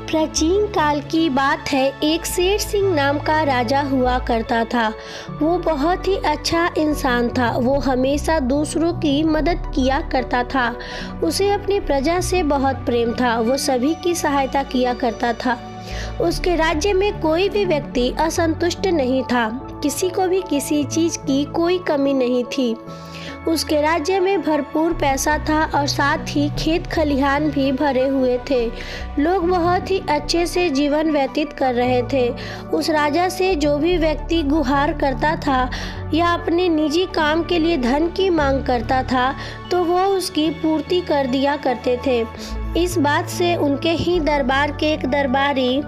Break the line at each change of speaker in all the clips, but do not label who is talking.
प्राचीन काल की बात है। एक शेर सिंह नाम का राजा हुआ करता था। वो बहुत ही अच्छा इंसान था। वो हमेशा दूसरों की मदद किया करता था। उसे अपनी प्रजा से बहुत प्रेम था। वो सभी की सहायता किया करता था। उसके राज्य में कोई भी व्यक्ति असंतुष्ट नहीं था। किसी को भी किसी चीज की कोई कमी नहीं थी। उसके राज्य में भरपूर पैसा था और साथ ही खेत खलिहान भी भरे हुए थे। लोग बहुत ही अच्छे से जीवन व्यतीत कर रहे थे। उस राजा से जो भी व्यक्ति गुहार करता था या अपने निजी काम के लिए धन की मांग करता था तो वो उसकी पूर्ति कर दिया करते थे। इस बात से उनके ही दरबार के एक दरबारी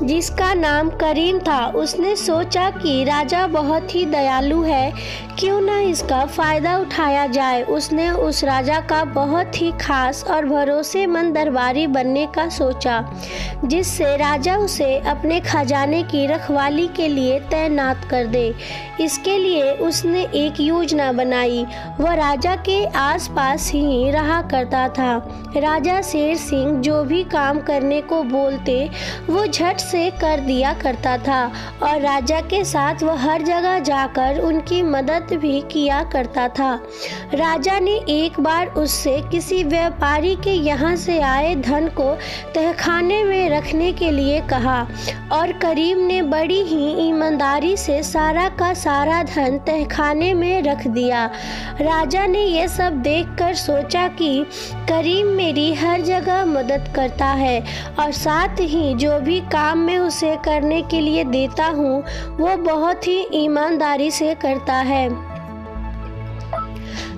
जिसका नाम करीम था, उसने सोचा कि राजा बहुत ही दयालु है, क्यों ना इसका फायदा उठाया जाए। उसने उस राजा का बहुत ही खास और भरोसेमंद दरबारी बनने का सोचा, जिससे राजा उसे अपने खजाने की रखवाली के लिए तैनात कर दे। इसके लिए उसने एक योजना बनाई। वह राजा के आसपास ही रहा करता था। राजा शेर सिंह जो भी काम करने को बोलते वो झट से कर दिया करता था और राजा के साथ वह हर जगह जाकर उनकी मदद भी किया करता था। राजा ने एक बार उससे किसी व्यापारी के यहाँ से आए धन को तहखाने में रखने के लिए कहा और करीम ने बड़ी ही ईमानदारी से सारा का सारा धन तहखाने में रख दिया। राजा ने यह सब देखकर सोचा कि करीम मेरी हर जगह मदद करता है और साथ ही जो भी काम मैं उसे करने के लिए देता हूँ वो बहुत ही ईमानदारी से करता है।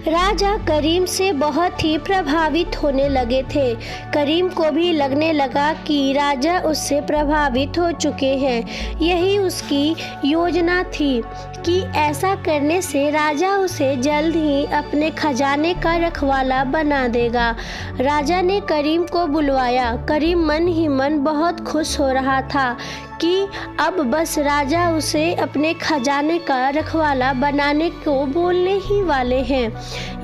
राजा करीम से बहुत ही प्रभावित होने लगे थे। करीम को भी लगने लगा कि राजा उससे प्रभावित हो चुके हैं। यही उसकी योजना थी कि ऐसा करने से राजा उसे जल्द ही अपने खजाने का रखवाला बना देगा। राजा ने करीम को बुलवाया। करीम मन ही मन बहुत खुश हो रहा था कि अब बस राजा उसे अपने खजाने का रखवाला बनाने को बोलने ही वाले हैं।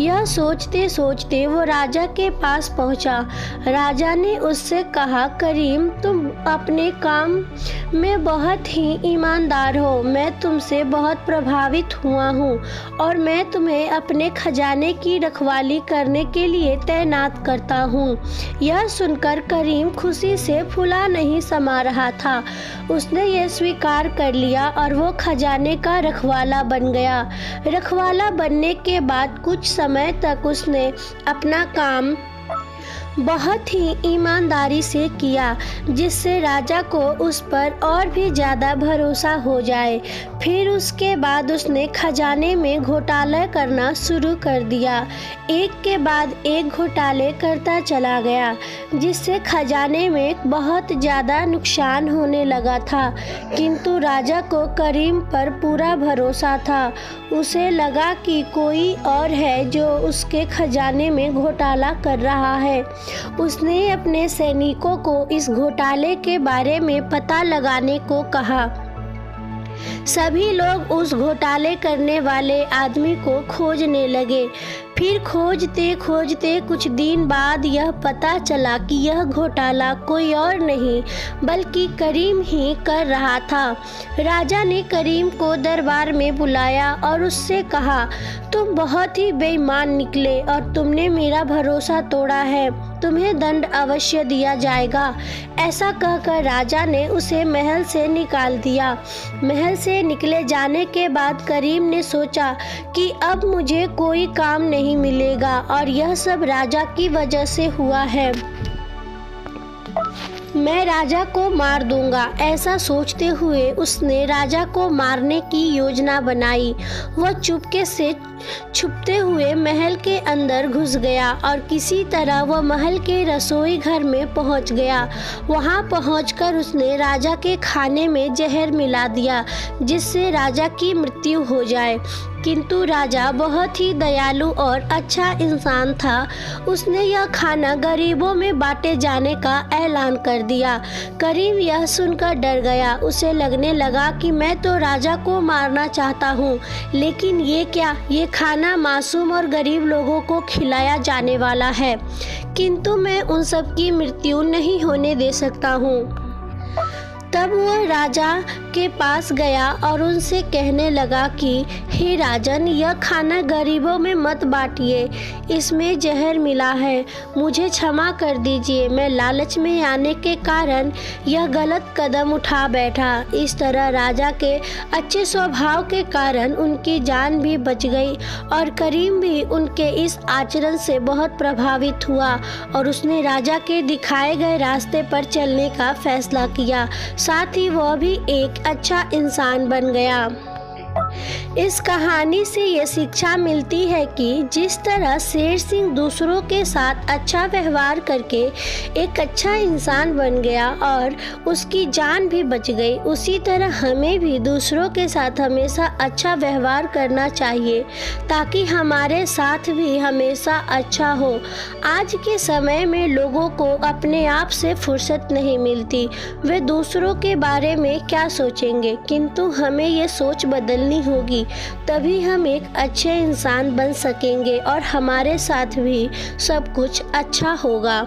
यह सोचते सोचते वो राजा के पास पहुंचा। राजा ने उससे कहा, करीम तुम अपने काम में बहुत ही ईमानदार हो। मैं तुमसे बहुत प्रभावित हुआ हूँ और मैं तुम्हें अपने खजाने की रखवाली करने के लिए तैनात करता हूँ। यह सुनकर करीम खुशी से फूला नहीं समा रहा था। उसने यह स्वीकार कर लिया और वो खजाने का रखवाला बन गया। रखवाला बनने के बाद कुछ समय तक उसने अपना काम बहुत ही ईमानदारी से किया, जिससे राजा को उस पर और भी ज़्यादा भरोसा हो जाए। फिर उसके बाद उसने खजाने में घोटाला करना शुरू कर दिया। एक के बाद एक घोटाले करता चला गया, जिससे खजाने में बहुत ज़्यादा नुकसान होने लगा था। किंतु राजा को करीम पर पूरा भरोसा था। उसे लगा कि कोई और है जो उसके खजाने में घोटाला कर रहा है। उसने अपने सैनिकों को इस घोटाले के बारे में पता लगाने को कहा। सभी लोग उस घोटाले करने वाले आदमी को खोजने लगे। फिर खोजते खोजते कुछ दिन बाद यह पता चला कि यह घोटाला कोई और नहीं बल्कि करीम ही कर रहा था। राजा ने करीम को दरबार में बुलाया और उससे कहा, तुम बहुत ही बेईमान निकले और तुमने मेरा भरोसा तोड़ा है। तुम्हें दंड अवश्य दिया जाएगा। ऐसा कहकर राजा ने उसे महल से निकाल दिया। महल से निकले जाने के बाद करीम ने सोचा कि अब मुझे कोई काम नहीं मिलेगा और यह सब राजा की वजह से हुआ है। मैं राजा को मार दूंगा। ऐसा सोचते हुए उसने राजा को मारने की योजना बनाई। वह चुपके से छुपते हुए महल के अंदर घुस गया और किसी तरह वह महल के रसोई घर में पहुंच गया। वहां पहुंचकर उसने राजा के खाने में जहर मिला दिया, जिससे राजा की मृत्यु हो जाए। किंतु राजा बहुत ही दयालु और अच्छा इंसान था। उसने यह खाना गरीबों में बांटे जाने का ऐलान कर दिया। करीम यह सुनकर डर गया। उसे लगने लगा कि मैं तो राजा को मारना चाहता हूँ, लेकिन ये क्या, ये खाना मासूम और गरीब लोगों को खिलाया जाने वाला है, किंतु मैं उन सब की मृत्यु नहीं होने दे सकता हूँ। तब वह राजा के पास गया और उनसे कहने लगा कि हे राजन, यह खाना गरीबों में मत बांटिए, इसमें जहर मिला है। मुझे क्षमा कर दीजिए, मैं लालच में आने के कारण यह गलत कदम उठा बैठा। इस तरह राजा के अच्छे स्वभाव के कारण उनकी जान भी बच गई और करीम भी उनके इस आचरण से बहुत प्रभावित हुआ और उसने राजा के दिखाए गए रास्ते पर चलने का फैसला किया। साथ ही वह भी एक अच्छा इंसान बन गया। इस कहानी से ये शिक्षा मिलती है कि जिस तरह शेर सिंह दूसरों के साथ अच्छा व्यवहार करके एक अच्छा इंसान बन गया और उसकी जान भी बच गई, उसी तरह हमें भी दूसरों के साथ हमेशा अच्छा व्यवहार करना चाहिए ताकि हमारे साथ भी हमेशा अच्छा हो। आज के समय में लोगों को अपने आप से फुर्सत नहीं मिलती, वे दूसरों के बारे में क्या सोचेंगे, किंतु हमें ये सोच बदलनी होगी, तभी हम एक अच्छे इंसान बन सकेंगे और हमारे साथ भी सब कुछ अच्छा होगा।